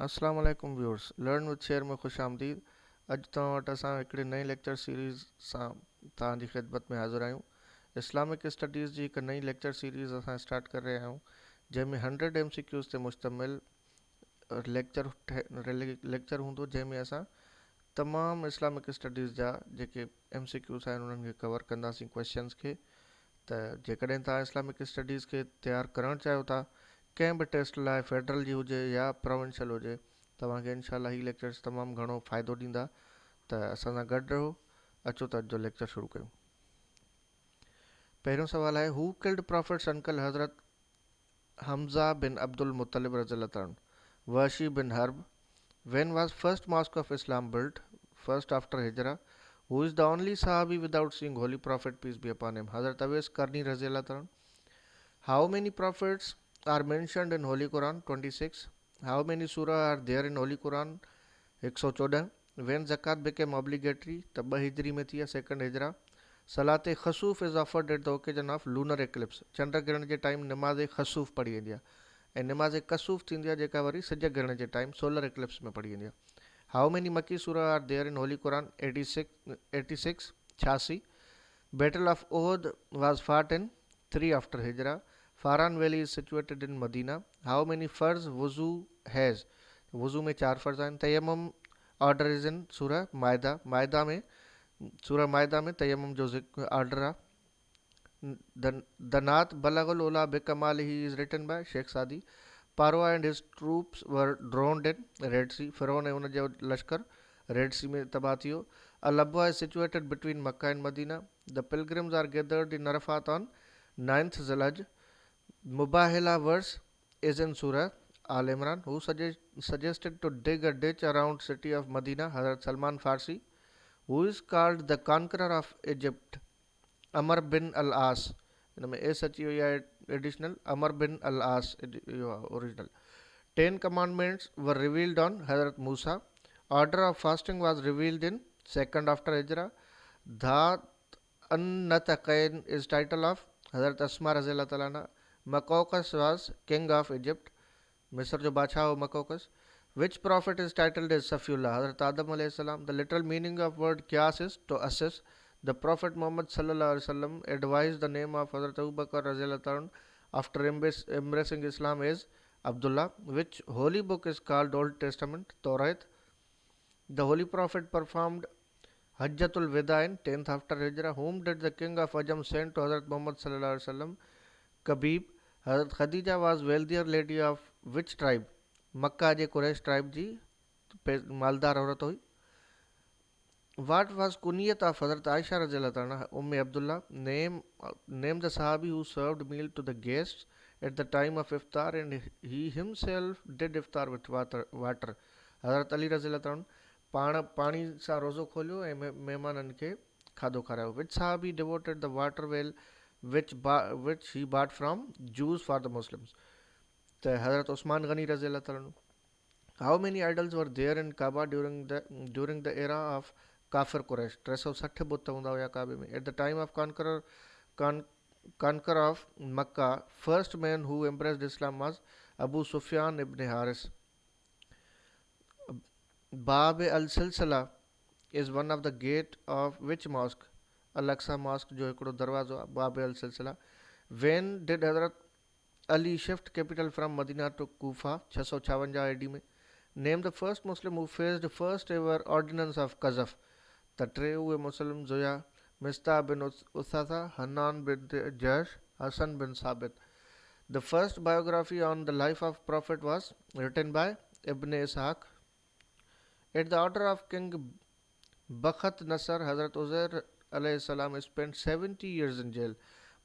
अस्सलाम वालेकुम viewers learn with share में खुश आमदीद। अॼु तव्हां वटि असां हिकिड़ी नई लेक्चर सीरीज़ सां तव्हांजी ख़िदमत में हाज़िर आहियूं। इस्लामिक स्टडीज़ जी हिकु नई लेक्चर सीरीज़ असां स्टार्ट करे रहिया आहियूं, जंहिंमें 100 MCQs ते मुश्तमिल लेक्चर हूंदो, जंहिंमें असां तमामु इस्लामिक स्टडीज़ जा जेके MCQs आहिनि उन्हनि खे कवर कंदासीं क्वेश्चन्स खे। त जेकॾहिं तव्हां इस्लामिक स्टडीज़ खे तयारु करणु चाहियो था, कंहिं बि टेस्ट लाइ फेडरल जी हुजे या प्रोविंशियल हुजे, तव्हांखे इनशाला ही लेक्चर्स तमामु घणो फ़ाइदो ॾींदा। त असां सां गॾु रहो। अचो त अॼु जो लेक्चर शुरू कयूं। पहिरियों सवाल आहे, हू किल्ड प्रॉफिट्स अंकल हज़रत हमज़ा बिन अब्दुल मुतलिब रज़ियल्लाहु अन्हु वशी बिन herb? When was first mosque of Islam built? First after Hijrah. Who is the only Sahabi without seeing Holy Prophet, peace be upon him? Hazrat Awais Qarni Raziyallahu anhu. How many prophets are mentioned in Holy Quran? 26. How many surah are there in Holy Quran? 114. When Zakat became obligatory? तब हिजरी में थी या second Hijra? सलात खसूफ is offered at the occasion of lunar eclipse. चंड ग्रहण जे time नमाज़ खसूफ पढ़ी वेंदी आहे, ऐं नमाज़ कसूफ थींदी आहे जेका वरी सिज ग्रहण जे टाइम सोलर एक्लिप्स में पढ़ी वेंदी आहे। हाउ मेनी मकी सूरा are there in holy Quran? 86 86। Battle of Uhud was fought in 3 after Hijra. Faran valley is situated in Medina. How many फर्ज वजू हैज़? वजू में 4 फर्ज आहिनि। तयम्मुम ऑर्डर इज इन सूरह मायदा में सूरह मायदा में तयम्मुम जो ऑर्डर आहे। The Nath Balagul Ola Bikamalihi is written by Sheikh Sadi. Parwa and his troops were drowned in Red Sea. Pharaoh ne unja lashkar Red Sea में तबाह थियो. Al-Abwa is situated between Makkah and Medina. The pilgrims are gathered in Arafat on 9th Zilhaj. Mubahila verse is in Surah Al Imran. Who suggested to dig a ditch around city of Medina? Hazrat Salman Farsi. Who is called the conqueror of Egypt? अमर बिन अल आस। हिन में S अची वई आहे additional, अमर बिन अल आस इहो आहे original. 10 commandments were revealed on Hazrat Musa. Order of fasting was revealed in second after Hijrah. Dhat an-Nataqain is title of Hazrat Asma Raziyallahu Ta'ala anha. Makaukas was king of Egypt. Misr jo बादशाह हो Makaukas. Which prophet is titled as Safiullah? Hazrat Adam alayhi salam. The literal meaning of word qiyas is to assess. The Prophet Muhammad sallallahu alaihi wasallam advised the name of Hazrat Abu Bakr radhiyallahu anhu after embracing Islam is Abdullah. Which holy book is called Old Testament? Torah. The Holy Prophet performed Hajjatul Wada in 10th after Hijrah. Whom did the king of Ajam send to Hazrat Muhammad sallallahu alaihi wasallam? Kabib. Hazrat Khadija was wealthier lady of which tribe? Makkah je Quraysh tribe ji मालदार औरत हुई। What was kunyat of Hazrat Aisha radhiyallahu anha, Abdullah? Name the Sahabi who served meal to the guests at the time of iftar and he himself did iftar with water. Hazrat Ali radhiyallahu anhu पाणी सां रोज़ो खोलियो ऐं महिमाननि खे खाधो खारायो। Which Sahabi devoted the water well which he bought from Jews for the Muslims? The Hazrat Usman Ghani radhiyallahu anhu. How many idols were there in Kaaba during the era of Kafir Quraysh? 360 बुत हूंदा हुया काबे में. At the time of conqueror of Makkah, first man who embraced Islam was Abu Sufyan ibn Haris. Bab al-Silsila is one of the gate of which mosque? Al-Aqsa mosque जो हिकिड़ो दरवाज़ो आहे, Bab al-Silsila. When did Hazrat Ali shift capital from Medina to Kufa? 656 AD में. Name the first Muslim who faced the first ever ordinance of Qazaf. The टे उहे मुस्लिम हुया मिस्ता बिन उसासा, Hanan bin Jash, Hassan bin Sabit. The first biography on the life of Prophet was written by Ibn Ishaq. At the order of King Bakhat Nasser, Hazrat Uzair alayhi salam spent 70 years in jail.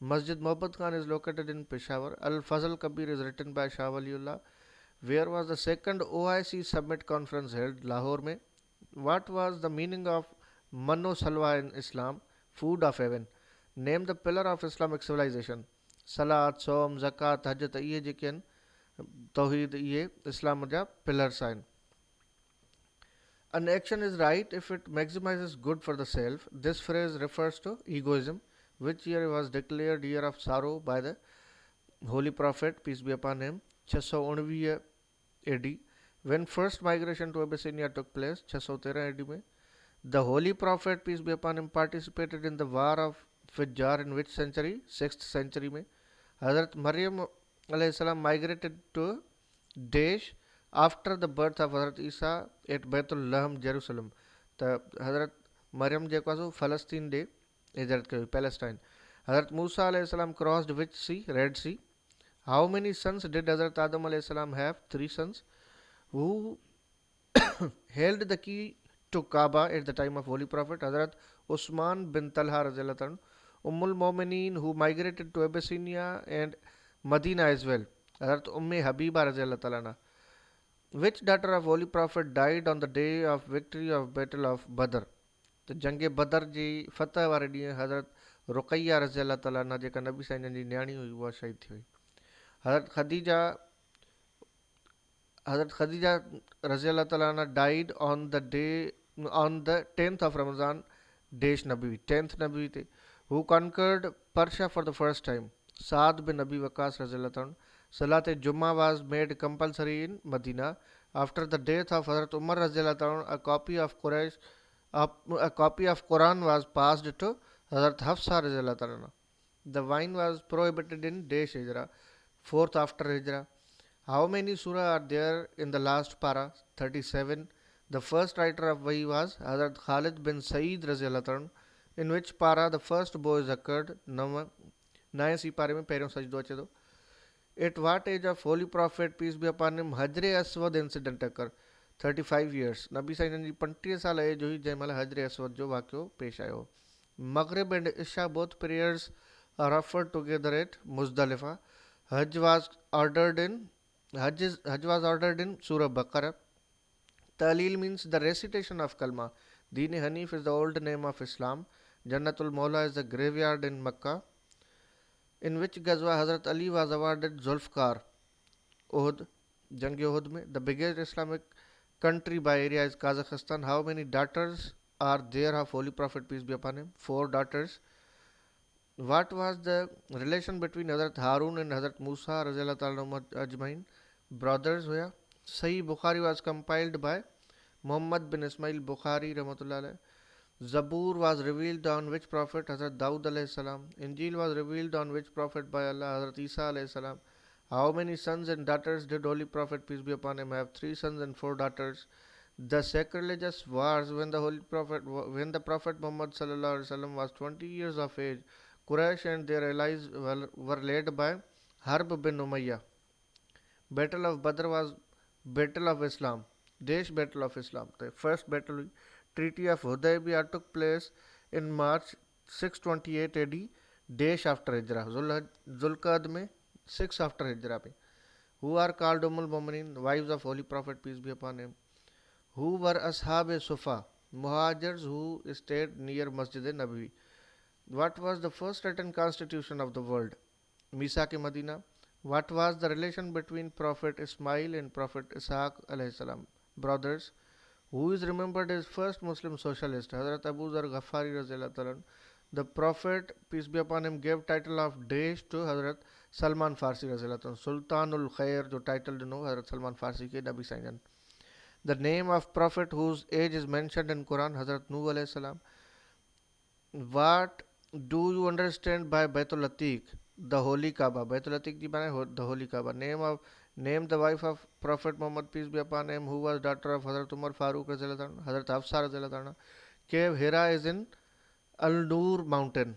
Masjid Mohabbat Khan is located in Peshawar. Al-Fazl Kabir is written by Shah Waliullah. Where was the second OIC summit conference held? Lahore mein. What was the meaning of Mano Salwa in Islam? Food of heaven. Name the pillar of Islamic civilization. Salat, Som, Zakat, Hajj, ये जेके आहिनि तौहीद, ये इस्लाम जा pillars आहिनि. An action is right if it maximizes good for the self. This phrase refers to egoism. Which year was declared year of sorrow by the Holy Prophet, peace be upon him? 619 AD. When first migration to Abyssinia took place 613 AD में, the Holy Prophet peace be upon him participated in the war of Fijjar in which century? 6th century में. Hazrat Maryam alayhi migrated to Desh after the birth of Hazrat Isa at Baitul Laham, Jerusalem. The Hazrat Maryam जेको आहे फलस्तीन ॾे हिजरत कई Palestine. Hazrat Musa alayhi salam crossed which sea? Red Sea. How many sons did Hazrat Adam alayhi salam have? 3 sons. Who held the key to Kaaba at the time of Holy Prophet? Hazrat Usman bin Talha radiallahu anhu. Ummul Mu'mineen who migrated to Abyssinia and Medina as well. Hazrat Habiba radiallahu anha. Which daughter of Holy Prophet died on the day of victory of Battle of Badr? तो जंग बदर जी फतह वारे ॾींहुं हज़रत रुक़ैया रज़ी अल्लाह ताला अन्हा जेका नबी साईं जी न्याणी हुई उहा शहीद थी हुई. हज़रत ख़दीजा रज़ी अल्लाह ताला अन्हा died on the 10th of Ramadan Desh Nabi 10th Nabi te, who conquered Persia for the first time? Saad bin Abi Waqas रज़ी अल्लाह ताला. Salat Jummah was made compulsory in Medina after the death of Hazrat Umar रज़ी अल्लाह ताला. A copy of Quran was passed to Hazrat Hafsa radiallahu anha. The wine was prohibited in Desh Hijra, 4th after Hijra. How many surah are there in the last para? 37. The first writer of Wahi was Hazrat Khalid bin Saeed radiallahu anhu. In which para the first boys occurred? 9 सी पारे में पहिरियों सजदो अचे थो. At what age of Holy Prophet peace be upon him Hajr Aswad incident occurred? 35 years. नबी साईं जी 35 साल as हुई जंहिं महिल हजर असवद जो वाक़ियो पेश आयो. Maghrib and Isha both prayers are offered together at Muzdalifa. Hajj was ordered in Surah Baqarah. Talil means the recitation of Kalma. Deen Hanif is the old name of Islam. Jannatul Mawla is the graveyard in Makkah. In which Ghazwa Hazrat Ali was awarded Zulfikar? Uhud. Jang Uhud में. The biggest Islamic country by area is Kazakhstan. How many daughters are there of Holy Prophet peace be upon him? 4 daughters. What was the relation between Hazrat Harun and Hazrat Musa radiallahu ta'ala ajmain? Brothers हुआ. Sahih Bukhari was compiled by Muhammad bin Ismail Bukhari rahmatullah alayh. Zabur was revealed on which prophet? Hazrat Daud alayhi salam. Injil was revealed on which prophet by Allah? Hazrat Isa alayhi salam. How many sons and daughters did Holy Prophet peace be upon him have? 3 sons and 4 daughters. The sacrilegious wars when the Prophet Muhammad sallallahu alaihi wasallam was 20 years of age, Quraysh and their allies were led by Harb bin Umayyah. Battle of Badr was Battle of Islam. Desh Battle of Islam. The first battle, Treaty of Hudaybiyah, took place in March 628 AD. Desh after Hijrah. Zulqad mein 6 after Hijrah pe. Who are called Ummul Mu'mineen, wives of Holy Prophet peace be upon him? Who were Ashab Sufa? Muhajirs who stayed near Masjid Nabawi. What was the first written constitution of the world? Misaq Medina. What was the relation between Prophet Ismail and Prophet Ishaq alayhi salam? Brothers. Who is remembered as first Muslim socialist? Hazrat Abu Zar Ghaffari radiallahu ta'ala. The Prophet, peace be upon him, gave title of Desh to Hazrat Salman Farsi radiallahu ta'ala. Sultanul Khair, jo title you know, Hazrat Salman Farsi ke Nabi Sayyid. The name of Prophet whose age is mentioned in Quran, Hazrat Nuh alayhi salam. What do you understand by Baitul Atiq? The Holy Kaaba. Baitul Atiq ji bana the Holy Kaaba. Name the wife of Prophet Muhammad peace be upon him, who was daughter of Hazrat Umar Farooq radiallahu anhu, Hazrat Hafsa radiallahu anhu. Cave Hira is in Al-Nur mountain.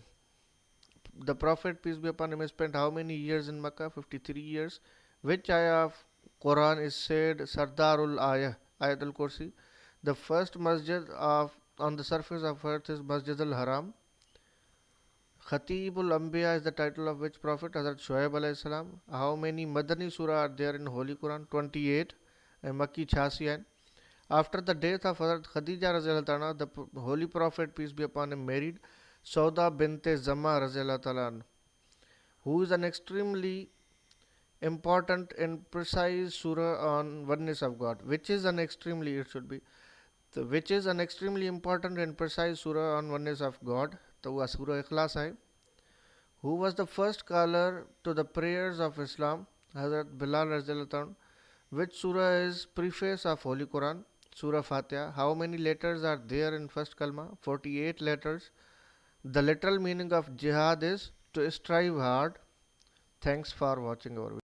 The Prophet peace be upon him spent how many years in Makkah? 53 years. Which ayah of Quran is said Sardarul Ayah, Ayatul Kursi? The first masjid on the surface of earth is Masjid al-Haram. Khatibul Anbiya is the title of which prophet? Hazrat Shoaib alayhi salam. How many Madani surah are there in Holy Quran? 28 and Makki 86. After the death of Hazrat Khadija radiallahu ta'ala, the Holy Prophet peace be upon him married Sauda binte Zama radiallahu ta'ala, who is an extremely important and precise surah on oneness of God. Which is an extremely important and precise surah on oneness of God? तो वह सूरह इखलास है. Who was the first caller to the prayers of Islam? Hazrat Bilal रज़ियल्लाहु अन्हु. Which surah is preface of Holy Quran? Surah Fatiha. How many letters are there in first kalma? 48 letters. The literal meaning of jihad is to strive hard. Thanks for watching our video.